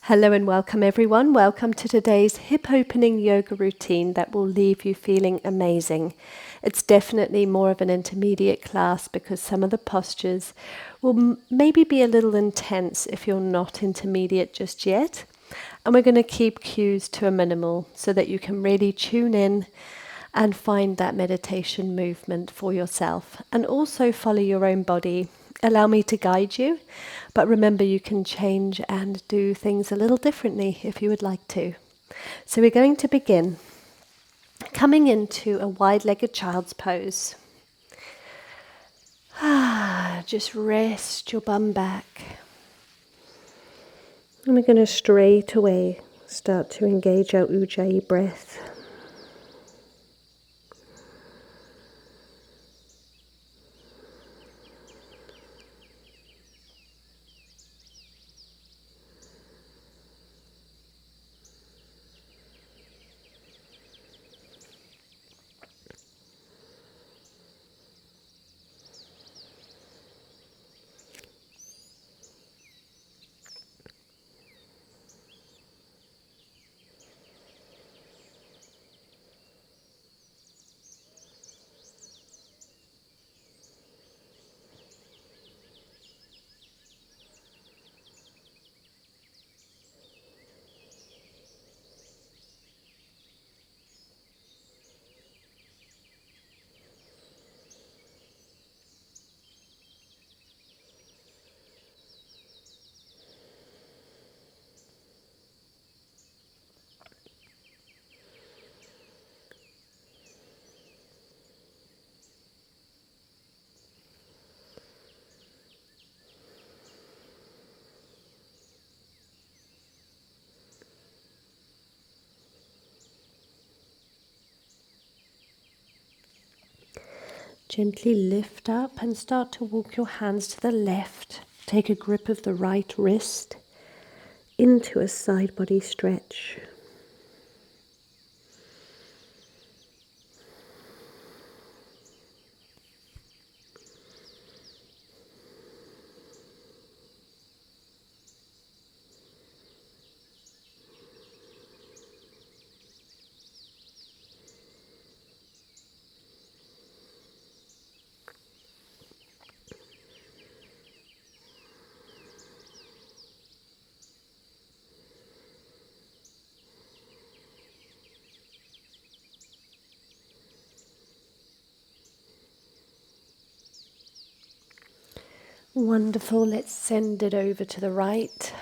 Hello and welcome everyone. Welcome to today's hip opening yoga routine that will leave you feeling amazing. It's definitely more of an intermediate class because some of the postures will maybe be a little intense if you're not intermediate just yet. And we're going to keep cues to a minimal so that you can really tune in and find that meditation movement for yourself and also follow your own body. Allow me to guide you, but remember you can change and do things a little differently if you would like to. So we're going to begin coming into a wide-legged child's pose. Just rest your bum back. And we're going to straight away start to engage our Ujjayi breath. Gently lift up and start to walk your hands to the left. Take a grip of the right wrist into a side body stretch. Wonderful. Let's send it over to the right.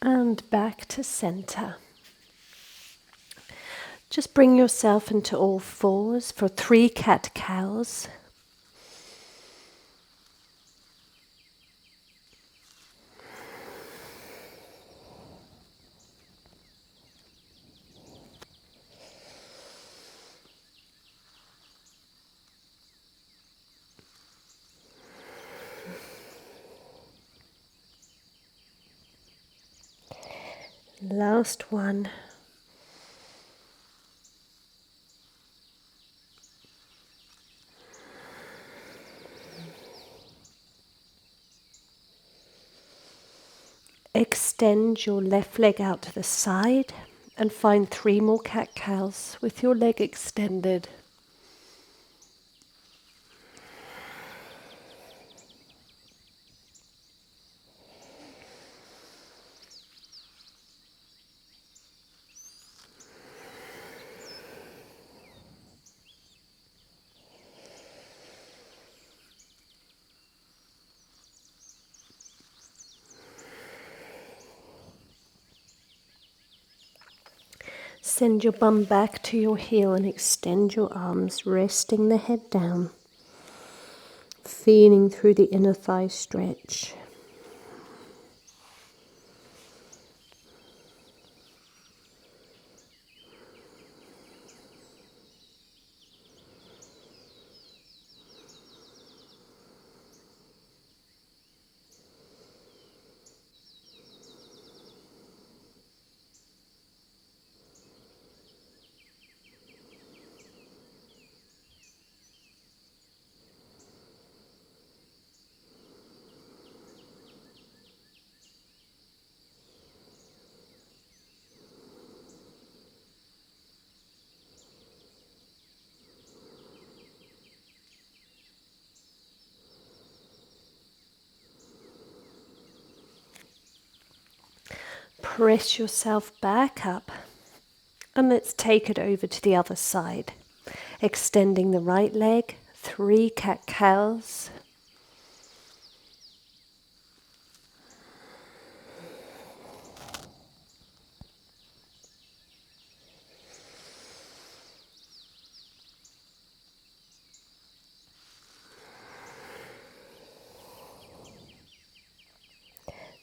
And back to center. Just bring yourself into all fours for 3 cat-cows. Last one. Extend your left leg out to the side and find 3 more cat-cows with your leg extended. Send your bum back to your heel and extend your arms, resting the head down, feeling through the inner thigh stretch. Press yourself back up and let's take it over to the other side. Extending the right leg, 3 cat-cows.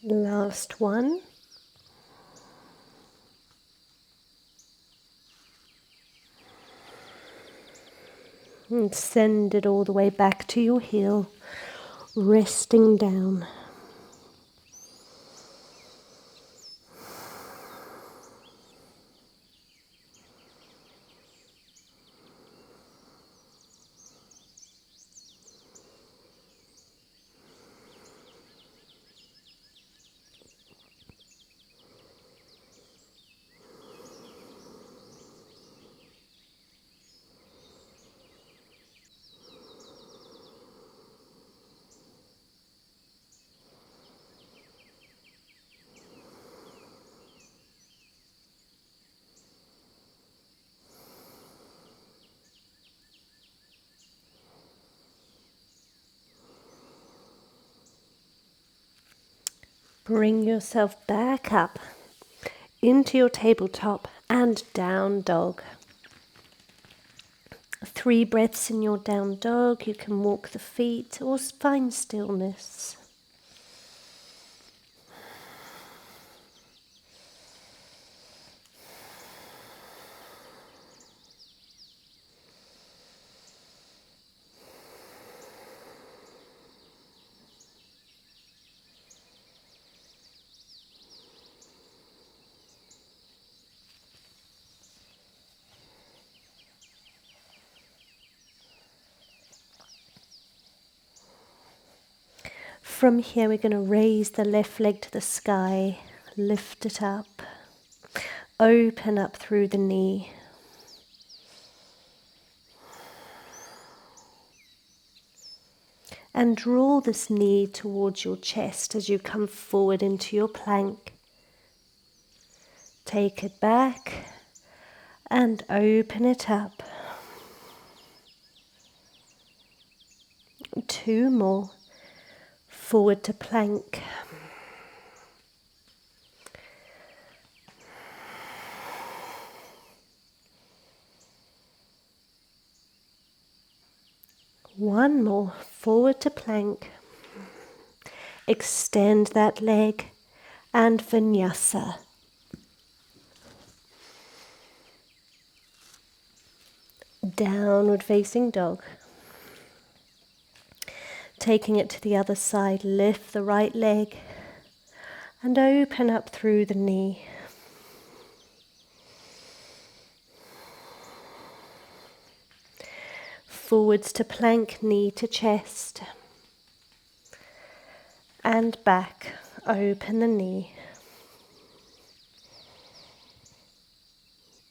Last one. And send it all the way back to your heel, resting down. Bring yourself back up into your tabletop and down dog. 3 breaths in your down dog. You can walk the feet or find stillness. From here we're going to raise the left leg to the sky, lift it up, open up through the knee. And draw this knee towards your chest as you come forward into your plank. Take it back and open it up. 2 more. Forward to plank. One more. Forward to plank. Extend that leg and vinyasa. Downward facing dog. Taking it to the other side, lift the right leg and open up through the knee. Forwards to plank, knee to chest. And back, open the knee.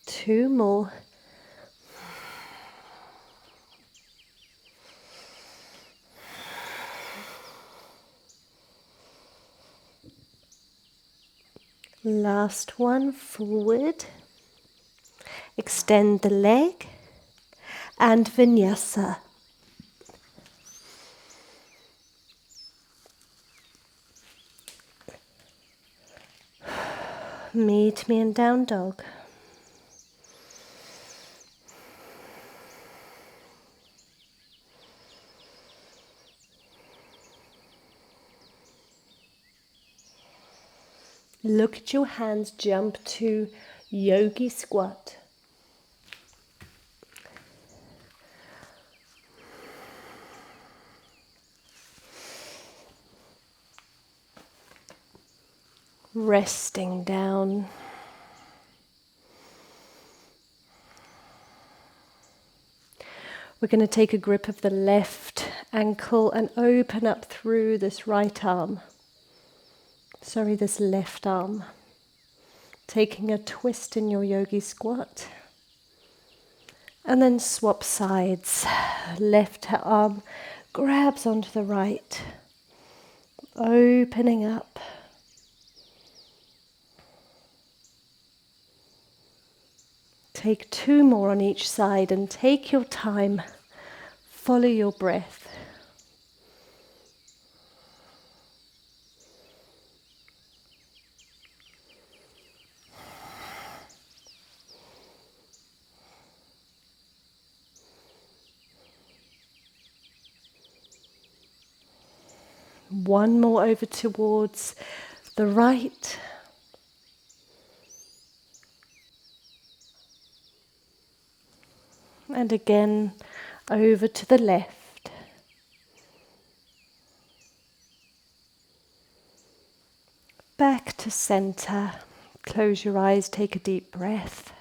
2 more. Last one, forward. Extend the leg and vinyasa. Meet me in down dog. Look at your hands jump to yogi squat. Resting down. We're going to take a grip of the left ankle and open up through this right arm. This left arm. Taking a twist in your yogi squat. And then swap sides. Left arm grabs onto the right. Opening up. Take 2 more on each side and take your time. Follow your breath. One more over towards the right. And again over to the left. Back to center. Close your eyes, take a deep breath.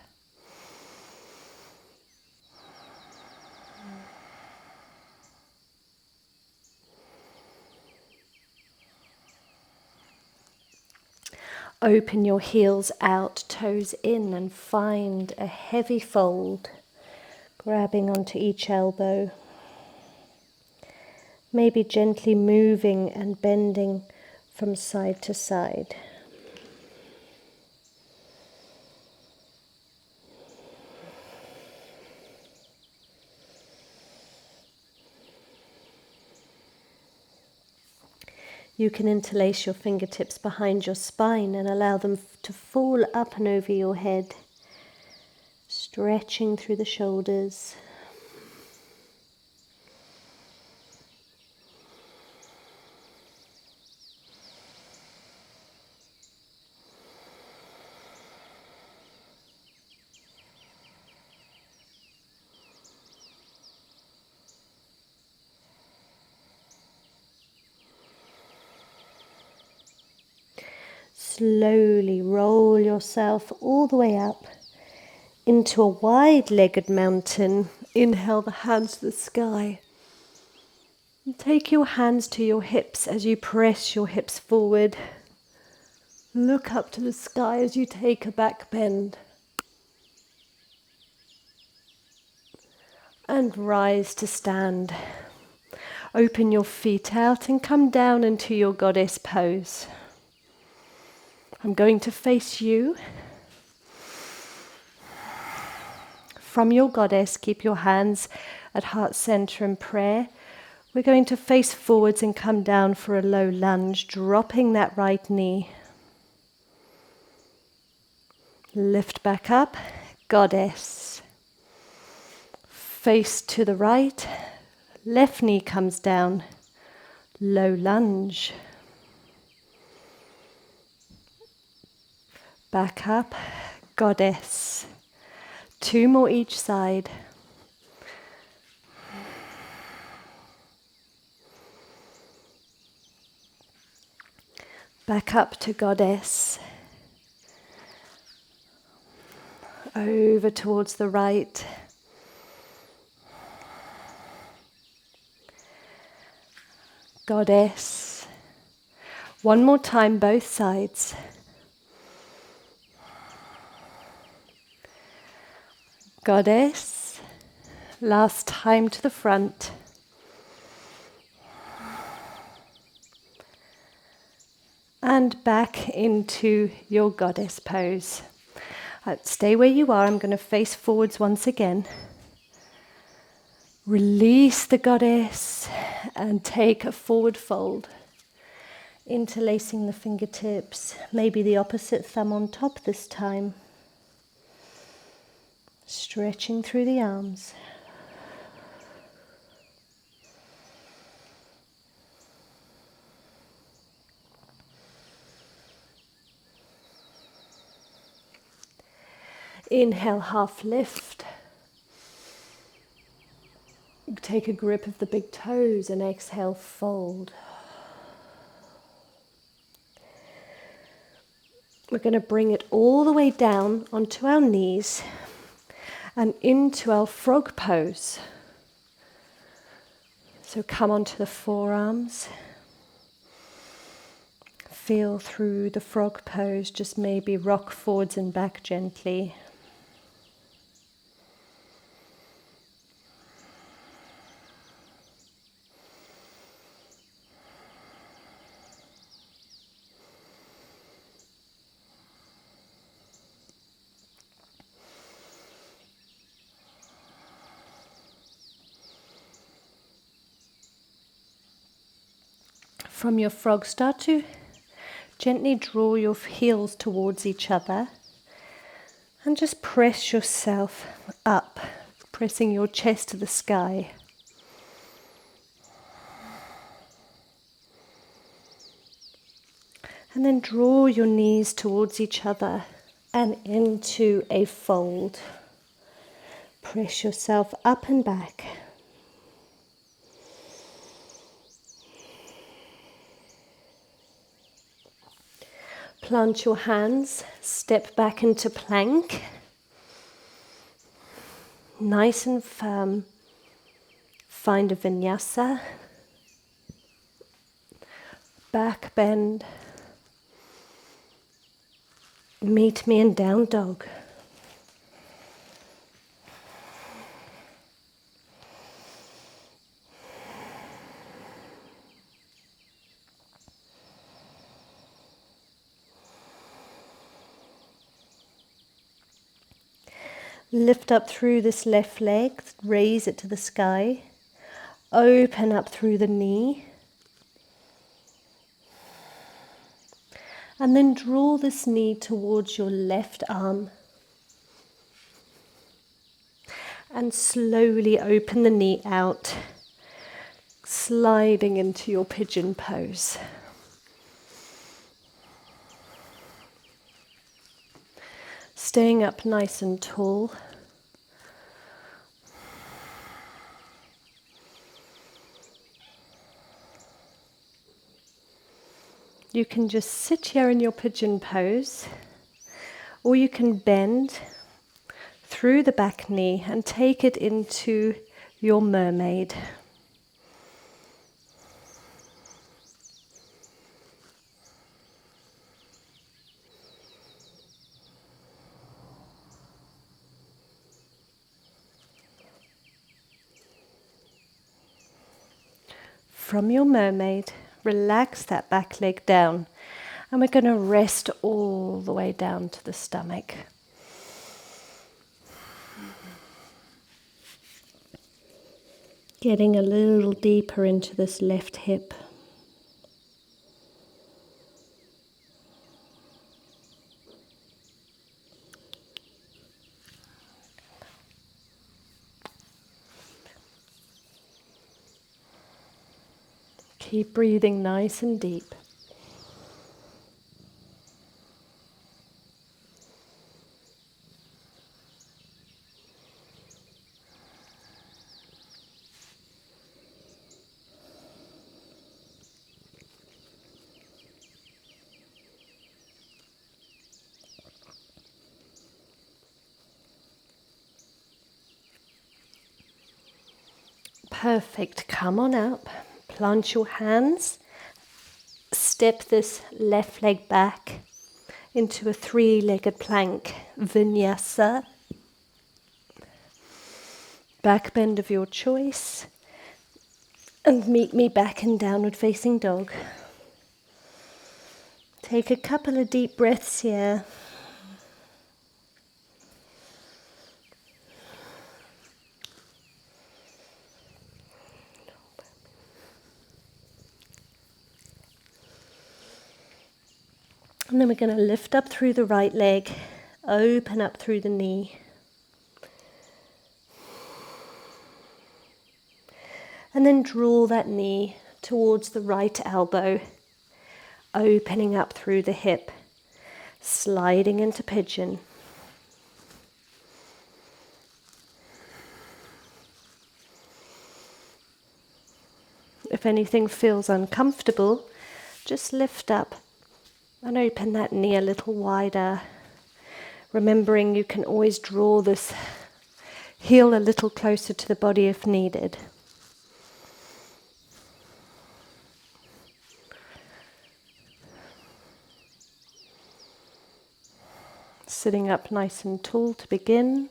Open your heels out, toes in, and find a heavy fold, grabbing onto each elbow. Maybe gently moving and bending from side to side. You can interlace your fingertips behind your spine and allow them to fall up and over your head, stretching through the shoulders. Slowly roll yourself all the way up into a wide-legged mountain. Inhale the hands to the sky. And take your hands to your hips as you press your hips forward. Look up to the sky as you take a back bend. And rise to stand. Open your feet out and come down into your goddess pose. I'm going to face you. From your goddess, keep your hands at heart center in prayer. We're going to face forwards and come down for a low lunge, dropping that right knee. Lift back up, goddess. Face to the right, left knee comes down, low lunge. Back up, goddess. 2 more each side. Back up to goddess. Over towards the right. Goddess. One more time, both sides. Goddess. Last time to the front. And back into your goddess pose. Stay where you are. I'm going to face forwards once again. Release the goddess and take a forward fold. Interlacing the fingertips, maybe the opposite thumb on top this time. Stretching through the arms. Inhale, half lift. Take a grip of the big toes and exhale, fold. We're going to bring it all the way down onto our knees and into our frog pose. So come onto the forearms. Feel through the frog pose, just maybe rock forwards and back gently. From your frog, start to gently draw your heels towards each other and just press yourself up, pressing your chest to the sky. And then draw your knees towards each other and into a fold. Press yourself up and back. Plant your hands, step back into plank. Nice and firm. Find a vinyasa. Back bend. Meet me in down dog. Lift up through this left leg, raise it to the sky. Open up through the knee. And then draw this knee towards your left arm. And slowly open the knee out, sliding into your pigeon pose. Staying up nice and tall. You can just sit here in your pigeon pose, or you can bend through the back knee and take it into your mermaid. From your mermaid, relax that back leg down, and we're going to rest all the way down to the stomach. Getting a little deeper into this left hip. Keep breathing nice and deep. Perfect. Come on up. Plant your hands. Step this left leg back into a three-legged plank, vinyasa. Back bend of your choice. And meet me back in downward facing dog. Take a couple of deep breaths here. And then we're going to lift up through the right leg, open up through the knee. And then draw that knee towards the right elbow, opening up through the hip, sliding into pigeon. If anything feels uncomfortable, just lift up and open that knee a little wider. Remembering you can always draw this heel a little closer to the body if needed. Sitting up nice and tall to begin.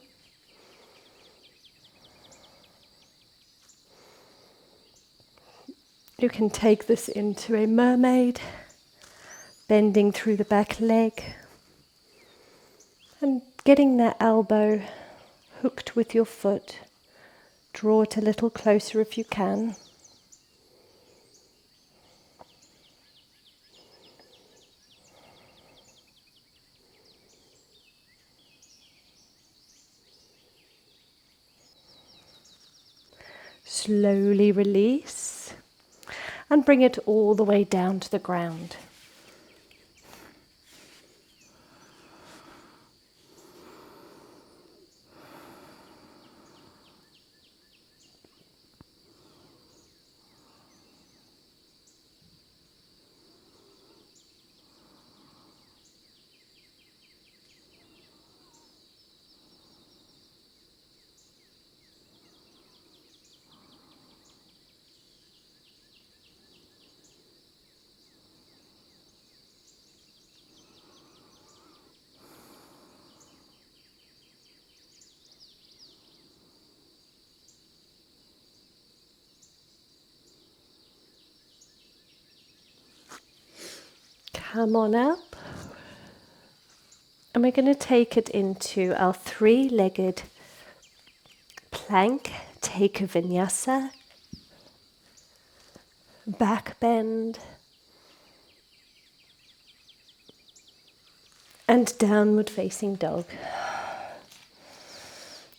You can take this into a mermaid, bending through the back leg and getting that elbow hooked with your foot. Draw it a little closer if you can. Slowly release and bring it all the way down to the ground. Come on up, and we're going to take it into our three-legged plank, take a vinyasa, back bend, and downward facing dog.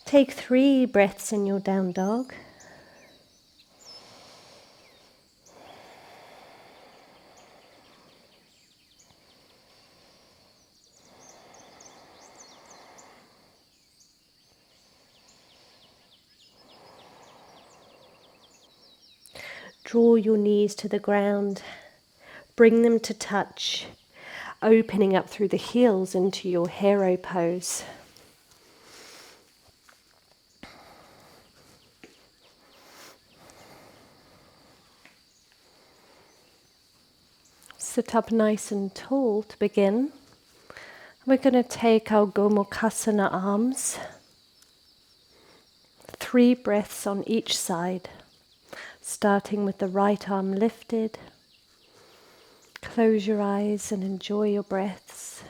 Take 3 breaths in your down dog. Draw your knees to the ground, bring them to touch, opening up through the heels into your hero pose. Sit up nice and tall to begin. We're going to take our Gomukhasana arms, 3 breaths on each side. Starting with the right arm lifted, close your eyes and enjoy your breaths.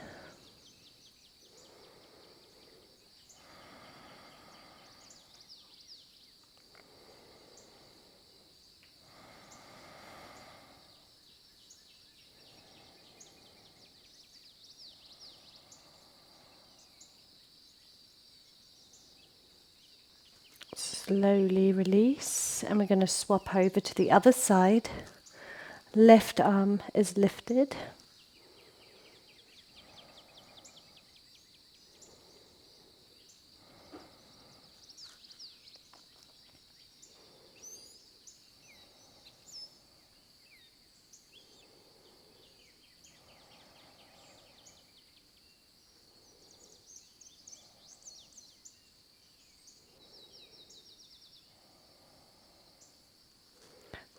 Slowly release, and we're going to swap over to the other side. Left arm is lifted.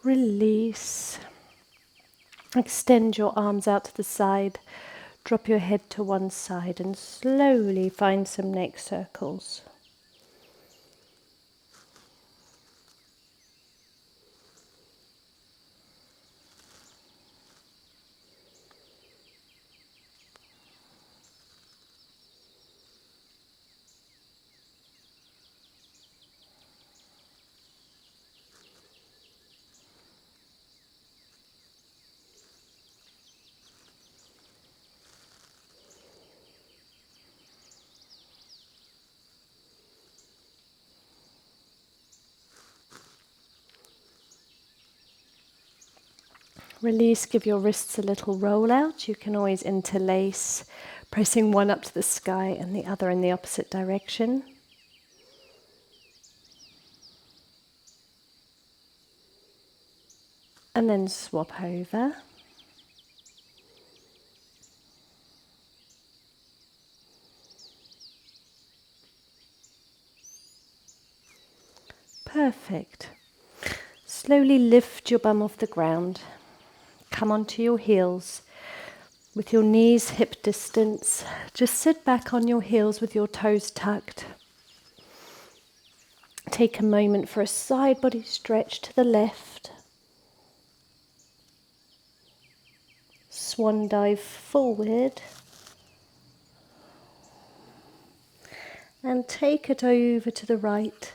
Release. Extend your arms out to the side. Drop your head to one side and slowly find some neck circles. Release, give your wrists a little roll out. You can always interlace, pressing one up to the sky and the other in the opposite direction. And then swap over. Perfect. Slowly lift your bum off the ground. Come onto your heels with your knees hip distance. Just sit back on your heels with your toes tucked. Take a moment for a side body stretch to the left. Swan dive forward. And take it over to the right.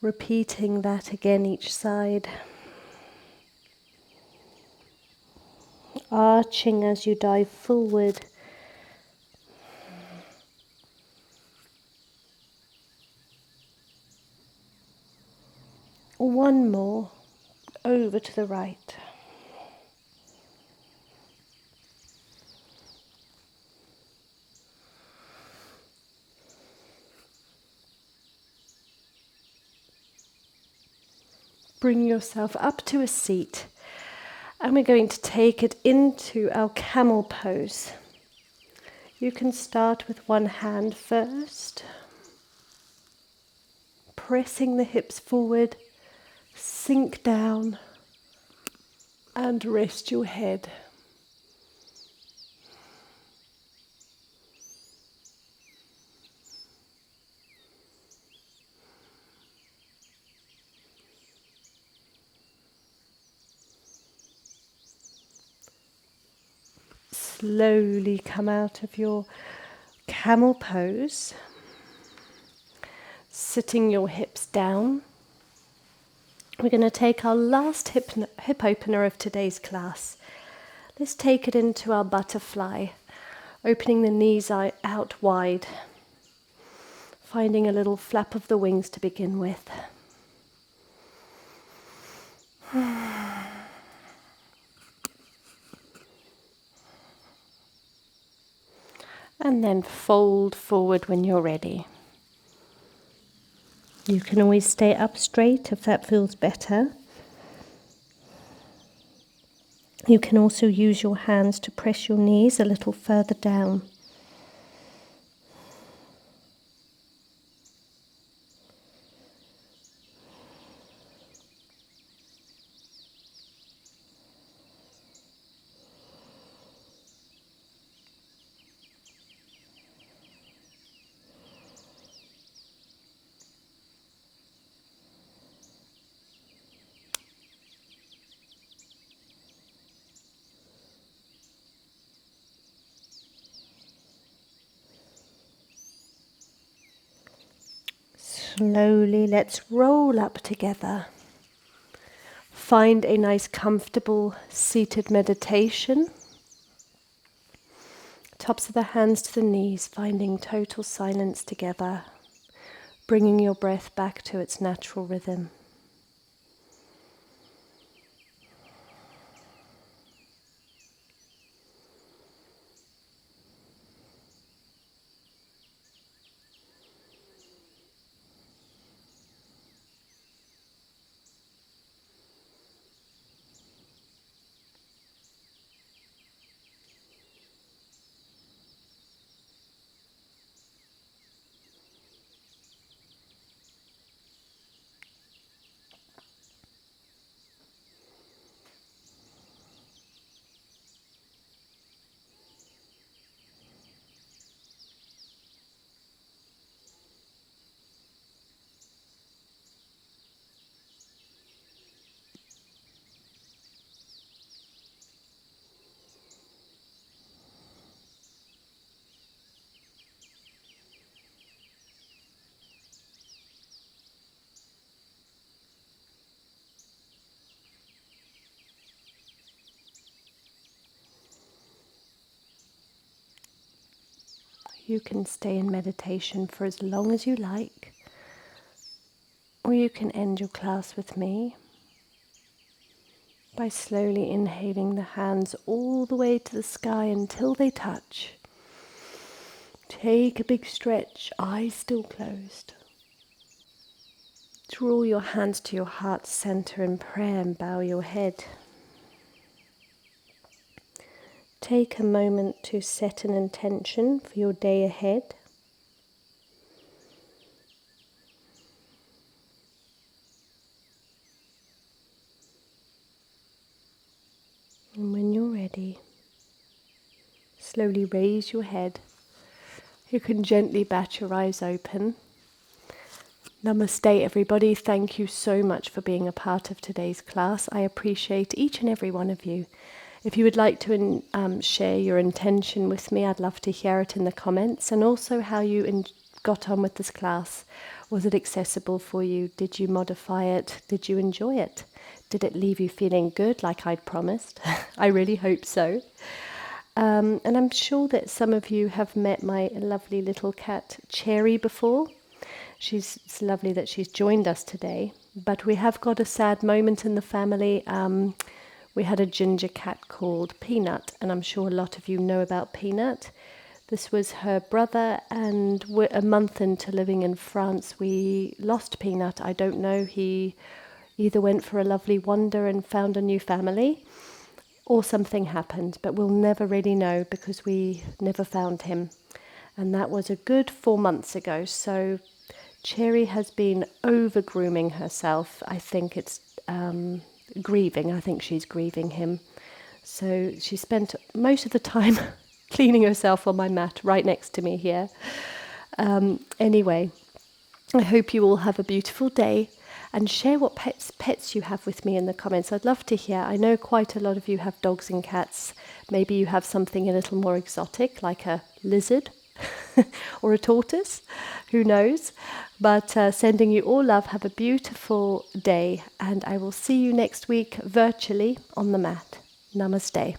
Repeating that again each side. Arching as you dive forward. One more, over to the right. Bring yourself up to a seat, and we're going to take it into our camel pose. You can start with one hand first, pressing the hips forward, sink down, and rest your head. Slowly come out of your camel pose, sitting your hips down. We're going to take our last hip opener of today's class. Let's take it into our butterfly, opening the knees out wide, finding a little flap of the wings to begin with. And then fold forward when you're ready. You can always stay up straight if that feels better. You can also use your hands to press your knees a little further down. Slowly, let's roll up together. Find a nice comfortable seated meditation. Tops of the hands to the knees, finding total silence together, bringing your breath back to its natural rhythm. You can stay in meditation for as long as you like, or you can end your class with me by slowly inhaling the hands all the way to the sky until they touch. Take a big stretch, eyes still closed. Draw your hands to your heart center in prayer and bow your head. Take a moment to set an intention for your day ahead. And when you're ready, slowly raise your head. You can gently bat your eyes open. Namaste, everybody. Thank you so much for being a part of today's class. I appreciate each and every one of you. If you would like to share your intention with me, I'd love to hear it in the comments, and also how you got on with this class. Was it accessible for you? Did you modify it? Did you enjoy it? Did it leave you feeling good like I'd promised? I really hope so. And I'm sure that some of you have met my lovely little cat Cherry before. It's lovely that she's joined us today. But we have got a sad moment in the family. We had a ginger cat called Peanut, and I'm sure a lot of you know about Peanut. This was her brother, and a month into living in France, we lost Peanut. I don't know, he either went for a lovely wander and found a new family, or something happened, but we'll never really know because we never found him. And that was a good 4 months ago. So Cherry has been over grooming herself. I think it's grieving. I think she's grieving him. So she spent most of the time cleaning herself on my mat right next to me here. Anyway, I hope you all have a beautiful day, and share what pets you have with me in the comments. I'd love to hear. I know quite a lot of you have dogs and cats. Maybe you have something a little more exotic, like a lizard or a tortoise. Who knows? But sending you all love. Have a beautiful day, and I will see you next week virtually on the mat. Namaste.